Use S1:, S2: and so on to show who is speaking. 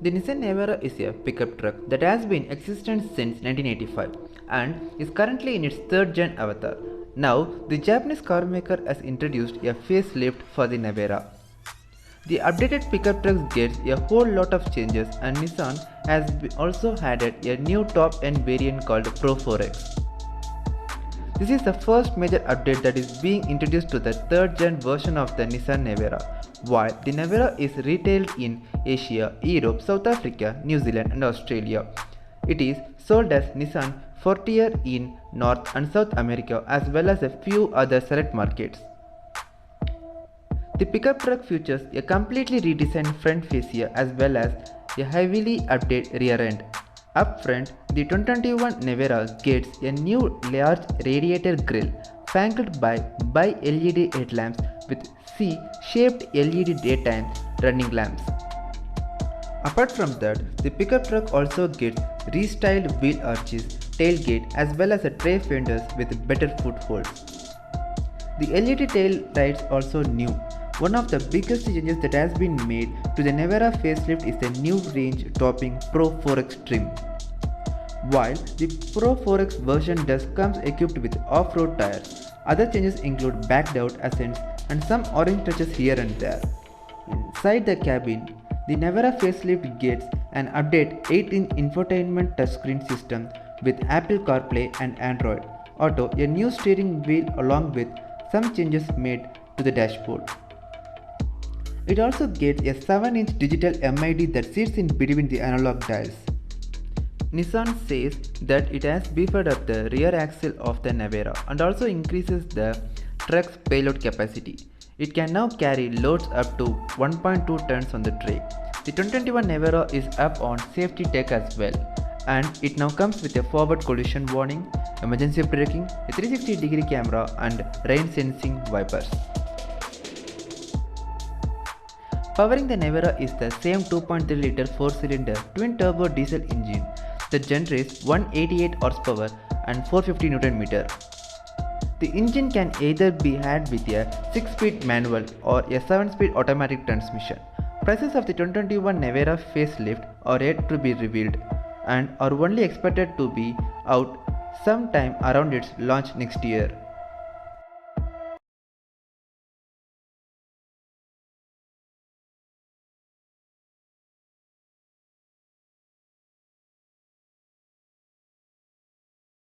S1: The Nissan Navara is a pickup truck that has been existent since 1985 and is currently in its third gen avatar. Now, the Japanese carmaker has introduced a facelift for the Navara. The updated pickup truck gets a whole lot of changes, and Nissan has also added a new top-end variant called Pro 4X. This is the first major update that is being introduced to the third gen version of the Nissan Navara. While the Navara is retailed in Asia, Europe, South Africa, New Zealand and Australia, it is sold as Nissan Frontier in North and South America as well as a few other select markets. The pickup truck features a completely redesigned front fascia as well as a heavily updated rear end. Up front, the 2021 Navara gets a new large radiator grille flanked by bi-LED headlamps with C-shaped LED daytime running lamps. Apart from that, the pickup truck also gets restyled wheel arches, tailgate as well as a tray fenders with better footholds. The LED tail lights also new. One of the biggest changes that has been made to the Navara facelift is the new range topping Pro 4X trim. While the Pro 4X version does comes equipped with off-road tires, other changes include backed out accents and some orange touches here and there. Inside the cabin, the Navara facelift gets an updated 8-inch infotainment touchscreen system with Apple CarPlay and Android Auto, a new steering wheel along with some changes made to the dashboard. It also gets a 7-inch digital MID that sits in between the analog dials. Nissan says that it has beefed up the rear axle of the Navara and also increases the truck's payload capacity. It can now carry loads up to 1.2 tons on the tray. The 2021 Navara is up on safety tech as well, and it now comes with a forward collision warning, emergency braking, a 360-degree camera and rain sensing wipers. Powering the Navara is the same 2.3-liter 4-cylinder twin-turbo diesel engine that generates 188 horsepower and 450 Nm. The engine can either be had with a 6-speed manual or a 7-speed automatic transmission. Prices of the 2021 Navara facelift are yet to be revealed and are only expected to be out sometime around its launch next year.